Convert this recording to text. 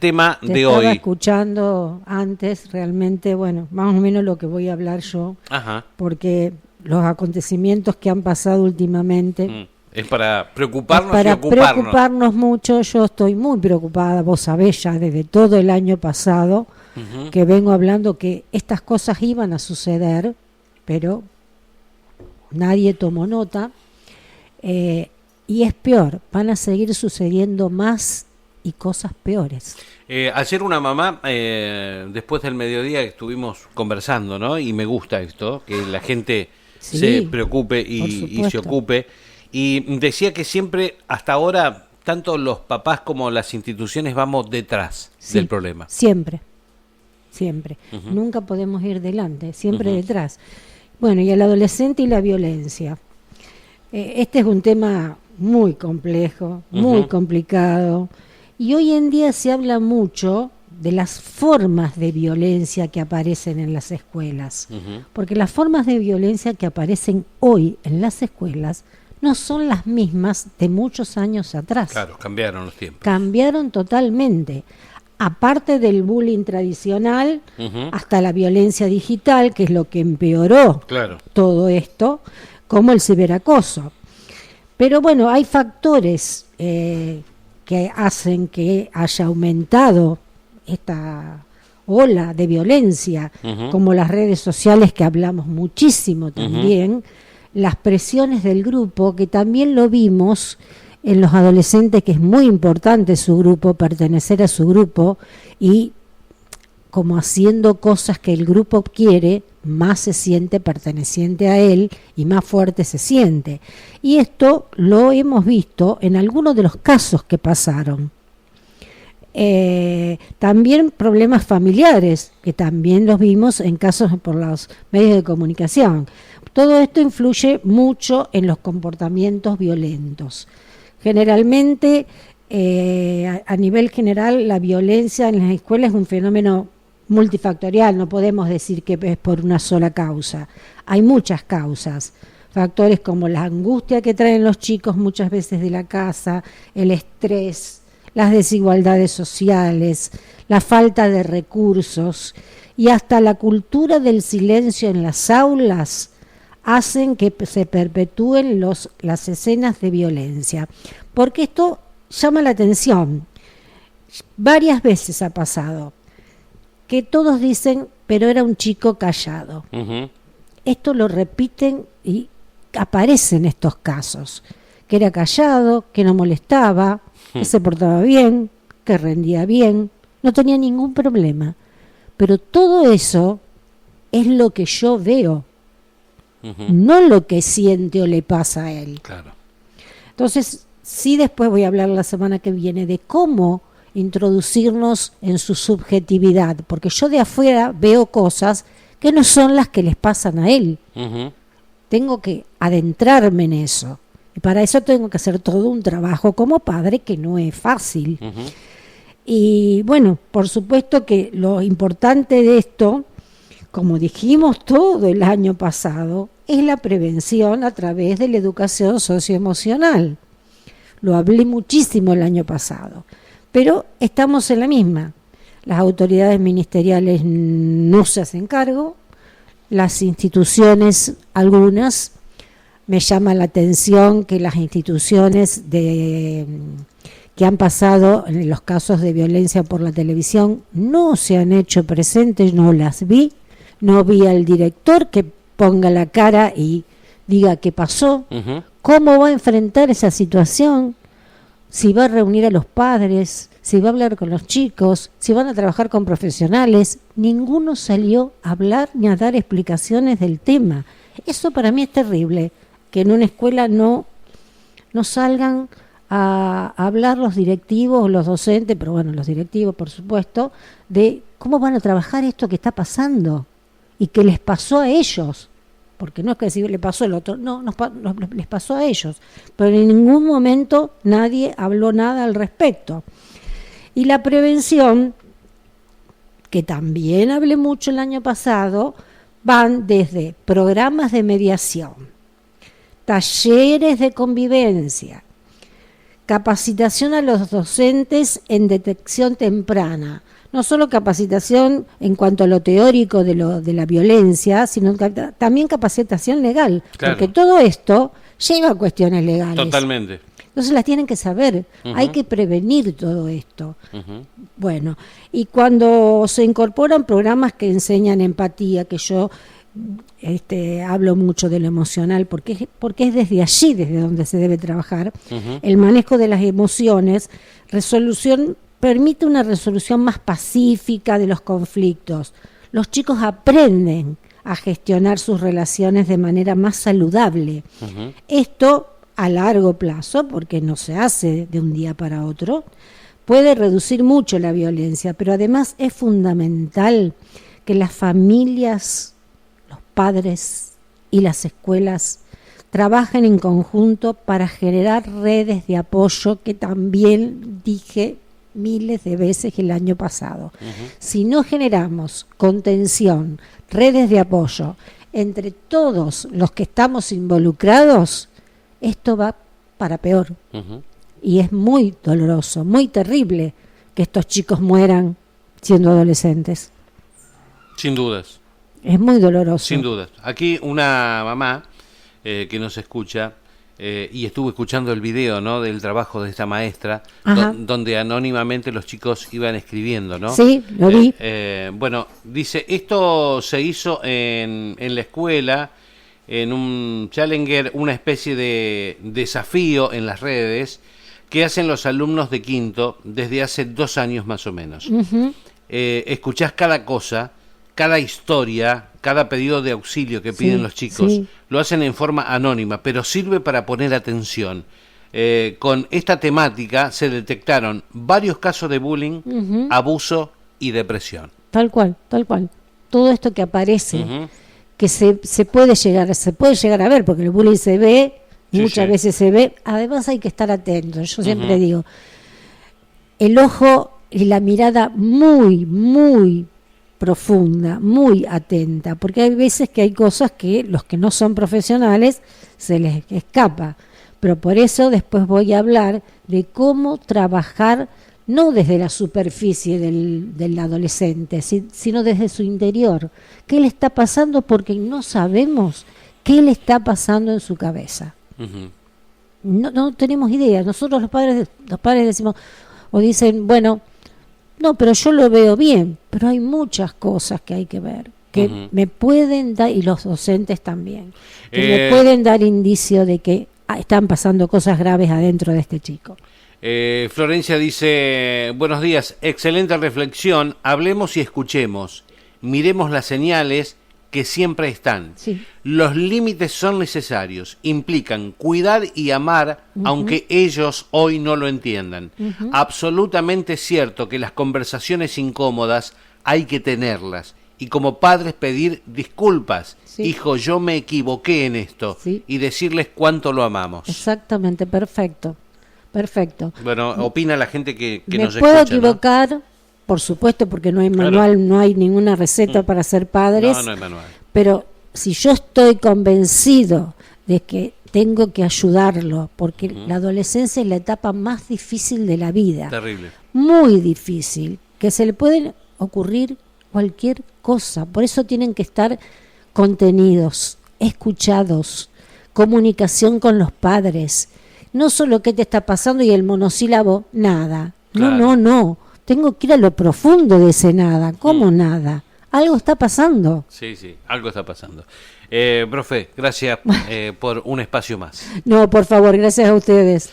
tema Te de estaba hoy. escuchando antes, realmente, bueno, más o menos lo que voy a hablar yo, Ajá. porque los acontecimientos que han pasado últimamente Es para es preocuparnos y para ocuparnos. preocuparnos mucho. Yo estoy muy preocupada, vos sabés ya desde todo el año pasado Ujú. que vengo hablando que estas cosas iban a suceder, pero nadie tomó nota, y es peor, van a seguir sucediendo más y cosas peores. Ayer una mamá, después del mediodía estuvimos conversando, ¿no? Y me gusta esto, que la gente Sí, se preocupe por y se supuesto. ocupe. Y decía que siempre, hasta ahora, tanto los papás como las instituciones vamos detrás Sí, del problema. siempre, siempre. Ujú. Nunca podemos ir delante, siempre Ujú. detrás. Bueno, y el adolescente y la violencia. Este es un tema muy complejo, muy Ujú. complicado, y hoy en día se habla mucho de las formas de violencia que aparecen en las escuelas, Ujú. porque las formas de violencia que aparecen hoy en las escuelas no son las mismas de muchos años atrás. Claro, cambiaron los tiempos. Cambiaron totalmente. Aparte del bullying tradicional, Ujú. hasta la violencia digital, que es lo que empeoró Claro. todo esto, como el ciberacoso. Pero bueno, hay factores que hacen que haya aumentado esta ola de violencia, Ujú. como las redes sociales, que hablamos muchísimo también, las presiones del grupo, que también lo vimos en los adolescentes, que es muy importante su grupo, pertenecer a su grupo, y como haciendo cosas que el grupo quiere, más se siente perteneciente a él y más fuerte se siente. Y esto lo hemos visto en algunos de los casos que pasaron. También problemas familiares, que también los vimos en casos por los medios de comunicación. Todo esto influye mucho en los comportamientos violentos. Generalmente, a nivel general, la violencia en las escuelas es un fenómeno multifactorial, no podemos decir que es por una sola causa. Hay muchas causas, factores como la angustia que traen los chicos muchas veces de la casa, el estrés, las desigualdades sociales, la falta de recursos y hasta la cultura del silencio en las aulas hacen que se perpetúen las escenas de violencia. Porque esto llama la atención. Varias veces ha pasado que todos dicen, pero era un chico callado. Ujú. Esto lo repiten y aparecen estos casos, que era callado, que no molestaba, que se portaba bien, que rendía bien, no tenía ningún problema. Pero todo eso es lo que yo veo, Ujú. no lo que siente o le pasa a él. Claro. Entonces, sí, después voy a hablar la semana que viene de cómo introducirnos en su subjetividad, porque yo de afuera veo cosas que no son las que les pasan a él. Ujú. Tengo que adentrarme en eso. Y para eso tengo que hacer todo un trabajo como padre que no es fácil. Ujú. Y bueno, por supuesto que lo importante de esto, como dijimos todo el año pasado, es la prevención a través de la educación socioemocional. Lo hablé muchísimo el año pasado, pero estamos en la misma. Las autoridades ministeriales no se hacen cargo, las instituciones, algunas, me llama la atención que las instituciones que han pasado en los casos de violencia por la televisión no se han hecho presentes, no las vi, no vi al director que ponga la cara y diga qué pasó, Ujú. cómo va a enfrentar esa situación, si va a reunir a los padres, si va a hablar con los chicos, si van a trabajar con profesionales. Ninguno salió a hablar ni a dar explicaciones del tema. Eso para mí es terrible, que en una escuela no salgan a hablar los directivos o los docentes, pero bueno, los directivos por supuesto, de cómo van a trabajar esto que está pasando y que les pasó a ellos. Porque no es que si le pasó al otro, no, les pasó a ellos. Pero en ningún momento nadie habló nada al respecto. Y la prevención, que también hablé mucho el año pasado, van desde programas de mediación, talleres de convivencia, capacitación a los docentes en detección temprana. No solo capacitación en cuanto a lo teórico de la violencia, sino también capacitación legal, Claro. porque todo esto lleva a cuestiones legales. Totalmente. Entonces las tienen que saber, hay que prevenir todo esto. Bueno, y cuando se incorporan programas que enseñan empatía, que yo hablo mucho de lo emocional, porque es desde allí desde donde se debe trabajar, el manejo de las emociones, permite una resolución más pacífica de los conflictos. Los chicos aprenden a gestionar sus relaciones de manera más saludable. Esto a largo plazo, porque no se hace de un día para otro, puede reducir mucho la violencia, pero además es fundamental que las familias, los padres y las escuelas trabajen en conjunto para generar redes de apoyo, que también dije miles de veces el año pasado. Si no generamos contención, redes de apoyo entre todos los que estamos involucrados, esto va para peor. Y es muy doloroso, muy terrible que estos chicos mueran siendo adolescentes. Sin dudas. Es muy doloroso. Sin dudas. Aquí una mamá que nos escucha y estuvo escuchando el video, ¿no?, del trabajo de esta maestra, donde anónimamente los chicos iban escribiendo, ¿no? Sí, lo vi. Bueno, dice, esto se hizo en la escuela, en un Challenger, una especie de desafío en las redes que hacen los alumnos de quinto desde hace 2 años más o menos. Escuchás cada cosa, cada historia, cada pedido de auxilio que piden los chicos, lo hacen en forma anónima, pero sirve para poner atención. Con esta temática se detectaron varios casos de bullying, abuso y depresión. Tal cual, tal cual. Todo esto que aparece, que se puede llegar a ver, porque el bullying se ve, muchas veces se ve. Además hay que estar atentos. Yo siempre digo, el ojo y la mirada muy, muy profunda, muy atenta, porque hay veces que hay cosas que los que no son profesionales se les escapa, pero por eso después voy a hablar de cómo trabajar no desde la superficie del adolescente, sino desde su interior. ¿Qué le está pasando? Porque no sabemos qué le está pasando en su cabeza. No tenemos idea. Nosotros los padres decimos, o dicen, bueno, no, pero yo lo veo bien, pero hay muchas cosas que hay que ver, que me pueden dar, y los docentes también, que me pueden dar indicio de que están pasando cosas graves adentro de este chico. Florencia dice, buenos días, excelente reflexión, hablemos y escuchemos, miremos las señales que siempre están. Los límites son necesarios, implican cuidar y amar, aunque ellos hoy no lo entiendan. Absolutamente cierto que las conversaciones incómodas hay que tenerlas, y como padres pedir disculpas. Hijo, yo me equivoqué en esto, y decirles cuánto lo amamos. Exactamente, perfecto. Bueno, opina la gente que nos escucha. Me puedo equivocar, ¿no? Por supuesto, porque no hay manual, no hay ninguna receta para ser padres. No hay manual. Pero si yo estoy convencido de que tengo que ayudarlo, porque la adolescencia es la etapa más difícil de la vida. Terrible. Muy difícil, que se le pueden ocurrir cualquier cosa. Por eso tienen que estar contenidos, escuchados, comunicación con los padres. No solo qué te está pasando y el monosílabo, nada. Claro. No. Tengo que ir a lo profundo de ese nada. ¿Cómo nada? Algo está pasando. Sí, algo está pasando. Profe, gracias por un espacio más. No, por favor, gracias a ustedes.